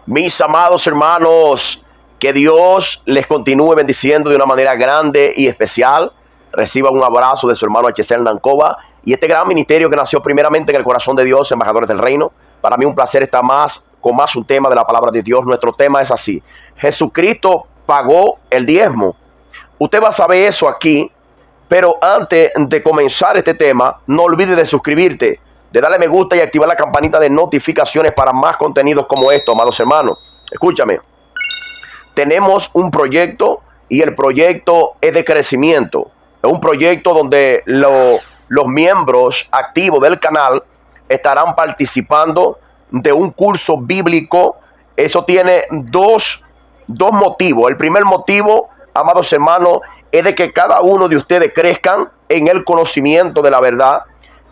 Mis amados hermanos, que Dios les continúe bendiciendo de una manera grande y especial. Reciban un abrazo de su hermano H.C. Nancova y este gran ministerio que nació primeramente en el corazón de Dios, embajadores del reino. Para mí un placer estar con más un tema de la palabra de Dios. Nuestro tema es así: Jesucristo pagó el diezmo. Usted va a saber eso aquí, pero antes de comenzar este tema, no olvides de suscribirte, de darle me gusta y activar la campanita de notificaciones para más contenidos como esto, amados hermanos. Escúchame, tenemos un proyecto y el proyecto es de crecimiento. Es un proyecto donde los miembros activos del canal estarán participando de un curso bíblico. Eso tiene dos motivos. El primer motivo, amados hermanos, es de que cada uno de ustedes crezcan en el conocimiento de la verdad.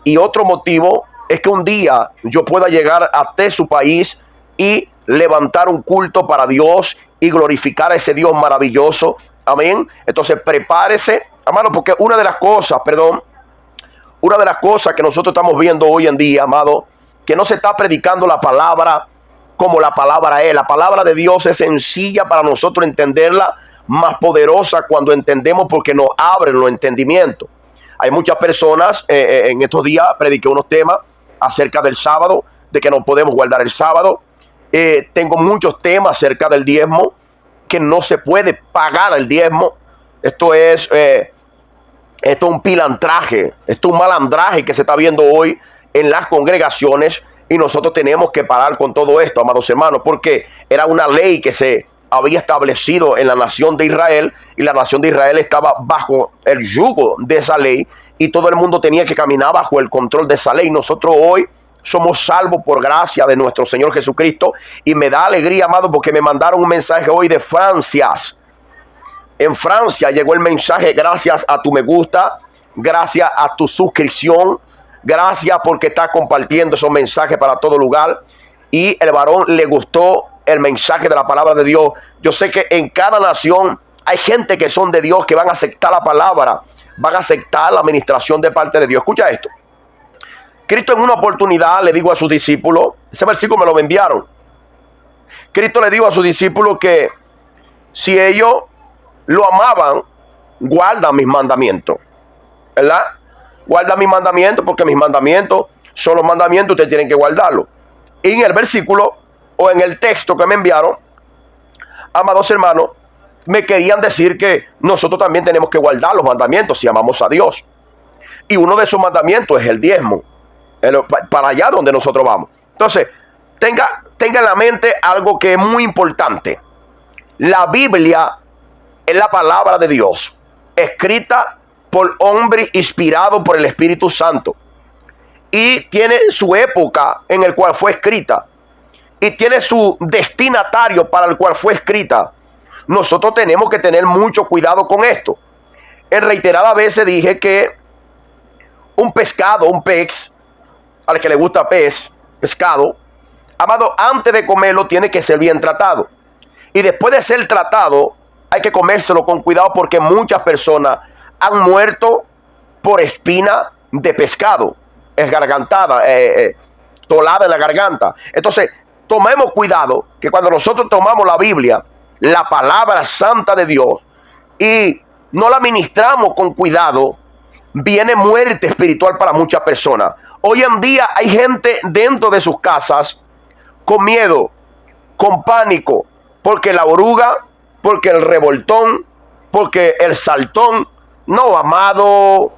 Y otro motivo es que un día yo pueda llegar hasta su país y levantar un culto para Dios y glorificar a ese Dios maravilloso. Amén. Entonces prepárese, amado, porque una de las cosas que nosotros estamos viendo hoy en día, amado, que no se está predicando la palabra como la palabra es. La palabra de Dios es sencilla para nosotros entenderla, más poderosa cuando entendemos, porque nos abre los entendimientos. Hay muchas personas, en estos días prediqué unos temas acerca del sábado, de que no podemos guardar el sábado. Tengo muchos temas acerca del diezmo, que no se puede pagar el diezmo. Esto es un pilantraje, esto es un malandraje que se está viendo hoy en las congregaciones, y nosotros tenemos que parar con todo esto, amados hermanos, porque era una ley que se había establecido en la nación de Israel, y la nación de Israel estaba bajo el yugo de esa ley, y todo el mundo tenía que caminar bajo el control de esa ley. Nosotros hoy somos salvos por gracia de nuestro Señor Jesucristo, y me da alegría, amado, porque me mandaron un mensaje hoy de Francia. En Francia llegó el mensaje: gracias a tu me gusta, gracias a tu suscripción, gracias porque está compartiendo esos mensajes para todo lugar. Y el varón le gustó el mensaje de la palabra de Dios. Yo sé que en cada nación hay gente que son de Dios, que van a aceptar la palabra, van a aceptar la administración de parte de Dios. Escucha esto. Cristo en una oportunidad le dijo a sus discípulos, ese versículo me lo enviaron. Cristo le dijo a sus discípulos que si ellos lo amaban, guardan mis mandamientos, ¿verdad? Guarda mis mandamientos, porque mis mandamientos son los mandamientos, ustedes tienen que guardarlos. Y en el versículo o en el texto que me enviaron, amados hermanos, me querían decir que nosotros también tenemos que guardar los mandamientos si amamos a Dios. Y uno de esos mandamientos es el diezmo, para allá donde nosotros vamos. Entonces, tenga en la mente algo que es muy importante. La Biblia es la palabra de Dios, escrita por hombre inspirado por el Espíritu Santo, y tiene su época en el cual fue escrita, y tiene su destinatario para el cual fue escrita. Nosotros tenemos que tener mucho cuidado con esto. En reiteradas veces dije que un pescado, un pez, al que le gusta pescado, amado, antes de comerlo tiene que ser bien tratado, y después de ser tratado hay que comérselo con cuidado, porque muchas personas han muerto por espina de pescado, esgargantada, tolada en la garganta. Entonces, tomemos cuidado que cuando nosotros tomamos la Biblia, la palabra santa de Dios, y no la ministramos con cuidado, viene muerte espiritual para muchas personas. Hoy en día hay gente dentro de sus casas con miedo, con pánico, porque la oruga, porque el revoltón, porque el saltón. No, amado,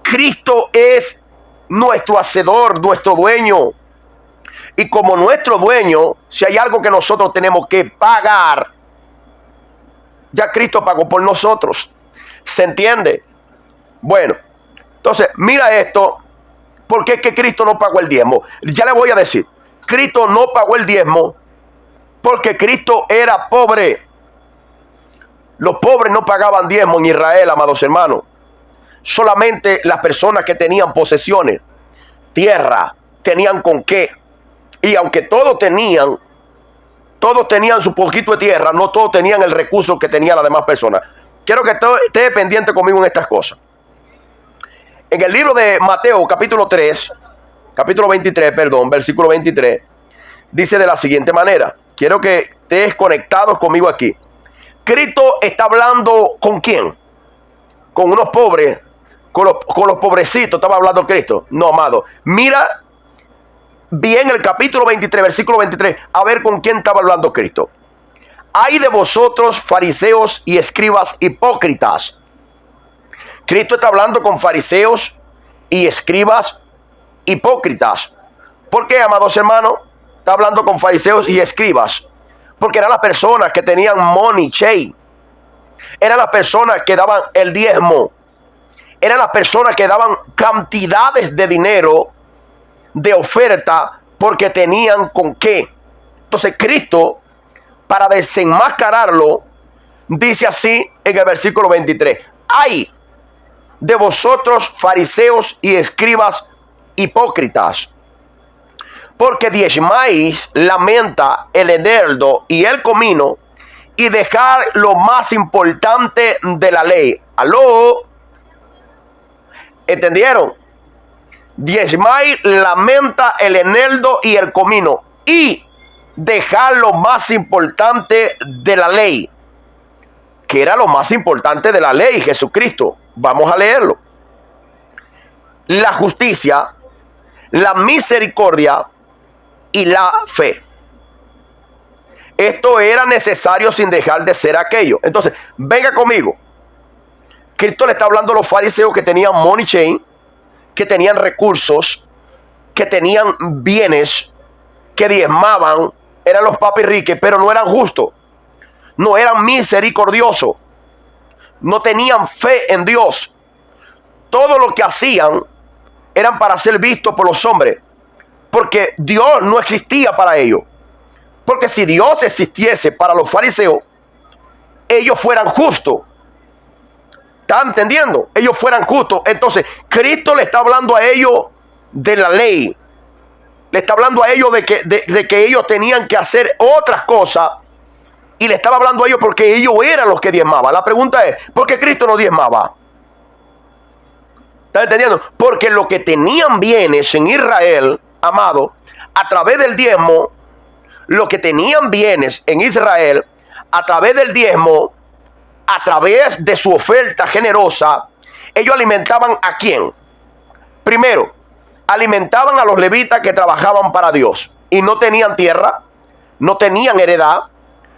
Cristo es nuestro hacedor, nuestro dueño. Y como nuestro dueño, si hay algo que nosotros tenemos que pagar, ya Cristo pagó por nosotros. ¿Se entiende? Bueno, entonces, mira esto. ¿Por qué es que Cristo no pagó el diezmo? Ya le voy a decir. Cristo no pagó el diezmo porque Cristo era pobre. Los pobres no pagaban diezmo en Israel, amados hermanos. Solamente las personas que tenían posesiones, tierra, tenían con qué. Y aunque todos tenían su poquito de tierra, no todos tenían el recurso que tenían las demás personas. Quiero que esté pendiente conmigo en estas cosas. En el libro de Mateo, capítulo 23, versículo 23, dice de la siguiente manera: quiero que estés conectados conmigo aquí. Cristo está hablando ¿con quién? Con unos pobres, con los pobrecitos estaba hablando Cristo. No, amado. Mira bien el capítulo 23, versículo 23, a ver con quién estaba hablando Cristo. Ay de vosotros, fariseos y escribas hipócritas. Cristo está hablando con fariseos y escribas hipócritas. ¿Por qué, amados hermanos? Está hablando con fariseos y escribas. Porque eran las personas que tenían money chain. Eran las personas que daban el diezmo. Eran las personas que daban cantidades de dinero, de oferta, porque tenían con qué. Entonces Cristo, para desenmascararlo, dice así en el versículo 23. Ay de vosotros, fariseos y escribas hipócritas, porque diezmáis la menta, el eneldo y el comino, y dejar lo más importante de la ley. ¿Aló? ¿Entendieron? Diezmáis la menta, el eneldo y el comino, y dejar lo más importante de la ley. ¿Qué era lo más importante de la ley? Jesucristo. Vamos a leerlo. La justicia, la misericordia y la fe. Esto era necesario sin dejar de ser aquello. Entonces, venga conmigo. Cristo le está hablando a los fariseos que tenían money chain, que tenían recursos, que tenían bienes, que diezmaban, eran los papirriques, pero no eran justos, no eran misericordiosos, no tenían fe en Dios. Todo lo que hacían eran para ser vistos por los hombres, porque Dios no existía para ellos. Porque si Dios existiese para los fariseos, ellos fueran justos. ¿Están entendiendo? Ellos fueran justos. Entonces Cristo le está hablando a ellos de la ley. Le está hablando a ellos de que ellos tenían que hacer otras cosas. Y le estaba hablando a ellos porque ellos eran los que diezmaban. La pregunta es, ¿por qué Cristo no diezmaba? ¿Están entendiendo? Porque los que tenían bienes en Israel, amado, a través del diezmo, los que tenían bienes en Israel, a través del diezmo, a través de su oferta generosa, ellos alimentaban ¿a quién? Primero, alimentaban a los levitas que trabajaban para Dios y no tenían tierra, no tenían heredad,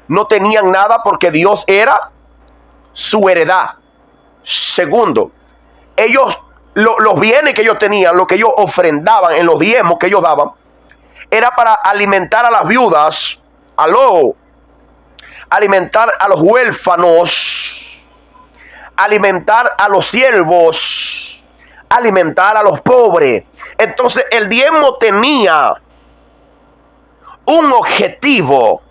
no tenían nada porque Dios era su heredad. Segundo, ellos, los bienes que ellos tenían, lo que ellos ofrendaban en los diezmos que ellos daban, era para alimentar a las viudas, alimentar a los huérfanos, alimentar a los siervos, alimentar a los pobres. Entonces el diezmo tenía un objetivo.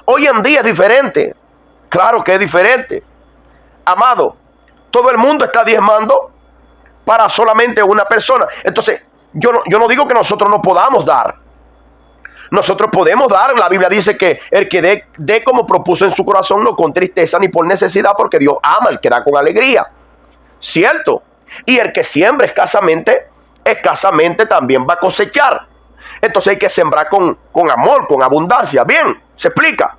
Hoy en día es diferente. Claro que es diferente. Amado, todo el mundo está diezmando para solamente una persona. Entonces, yo no digo que nosotros no podamos dar. Nosotros podemos dar. La Biblia dice que el que dé como propuso en su corazón, no con tristeza ni por necesidad, porque Dios ama al que da con alegría. ¿Cierto? Y el que siembra escasamente también va a cosechar. Entonces hay que sembrar con amor, con abundancia. Bien, ¿se explica?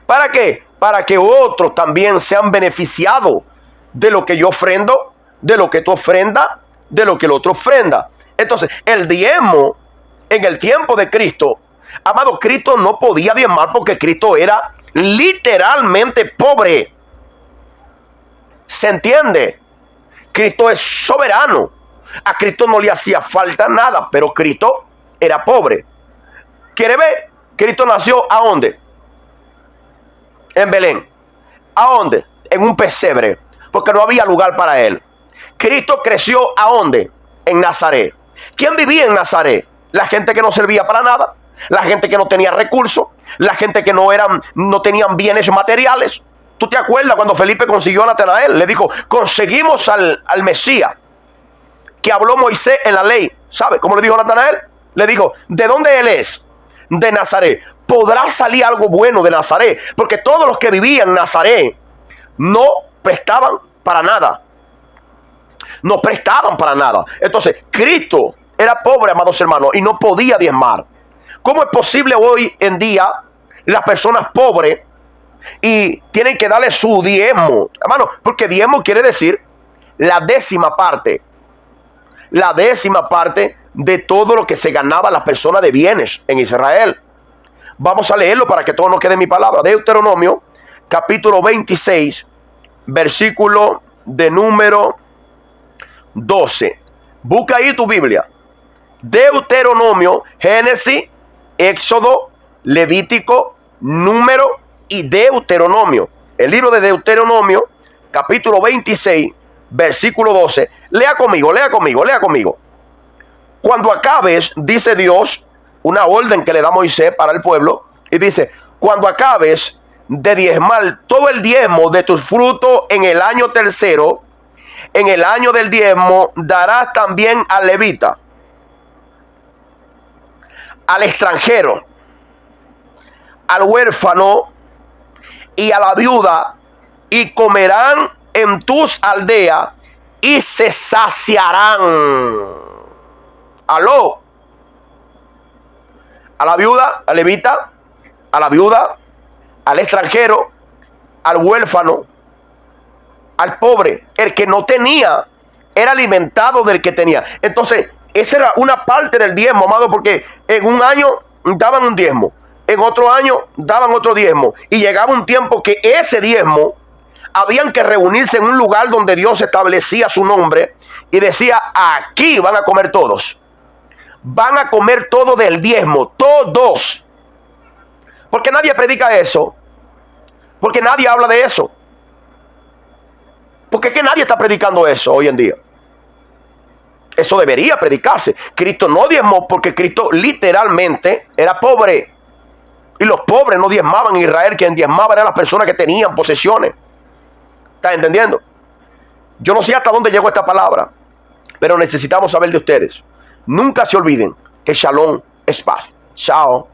¿Para qué? Para que otros también sean beneficiados de lo que yo ofrendo, de lo que tú ofrendas, de lo que el otro ofrenda. Entonces, el diezmo en el tiempo de Cristo, amado, Cristo no podía diezmar porque Cristo era literalmente pobre. ¿Se entiende? Cristo es soberano. A Cristo no le hacía falta nada, pero Cristo era pobre. ¿Quiere ver? Cristo nació ¿a dónde? En Belén. ¿A dónde? En un pesebre, porque no había lugar para él. Cristo creció ¿a dónde? En Nazaret. ¿Quién vivía en Nazaret? La gente que no servía para nada, la gente que no tenía recursos, la gente que no tenían bienes materiales. ¿Tú te acuerdas cuando Felipe consiguió a Natanael? Le dijo, conseguimos al Mesías que habló Moisés en la ley. ¿Sabe cómo le dijo Natanael? Le dijo, ¿de dónde él es? De Nazaret. ¿Podrá salir algo bueno de Nazaret? Porque todos los que vivían en Nazaret no prestaban para nada. No prestaban para nada. Entonces, Cristo era pobre, amados hermanos, y no podía diezmar. ¿Cómo es posible hoy en día las personas pobres y tienen que darle su diezmo? Hermano, porque diezmo quiere decir la décima parte. La décima parte de todo lo que se ganaba las personas de bienes en Israel. Vamos a leerlo para que todo nos quede en mi palabra. Deuteronomio, capítulo 26, versículo de número 12. Busca ahí tu Biblia. Deuteronomio, Génesis, Éxodo, Levítico, Número y Deuteronomio. El libro de Deuteronomio, capítulo 26, versículo 12. Lea conmigo, lea conmigo, lea conmigo. Cuando acabes, dice Dios, una orden que le da Moisés para el pueblo, y dice, cuando acabes de diezmar todo el diezmo de tus frutos en el año tercero, en el año del diezmo darás también al levita, al extranjero, al huérfano y a la viuda, y comerán en tus aldeas y se saciarán. Aló. A la viuda, al levita, a la viuda, al extranjero, al huérfano, al pobre. El que no tenía era alimentado del que tenía. Entonces, esa era una parte del diezmo, amado, porque en un año daban un diezmo, en otro año daban otro diezmo, y llegaba un tiempo que ese diezmo habían que reunirse en un lugar donde Dios establecía su nombre y decía, aquí van a comer todos. Van a comer todo del diezmo, todos. Porque nadie predica eso. Porque nadie habla de eso. Porque es que nadie está predicando eso hoy en día. Eso debería predicarse. Cristo no diezmó porque Cristo literalmente era pobre. Y los pobres no diezmaban en Israel. Quien diezmaba eran las personas que tenían posesiones. ¿Estás entendiendo? Yo no sé hasta dónde llegó esta palabra, pero necesitamos saber de ustedes. Nunca se olviden que Shalom es paz. Chao.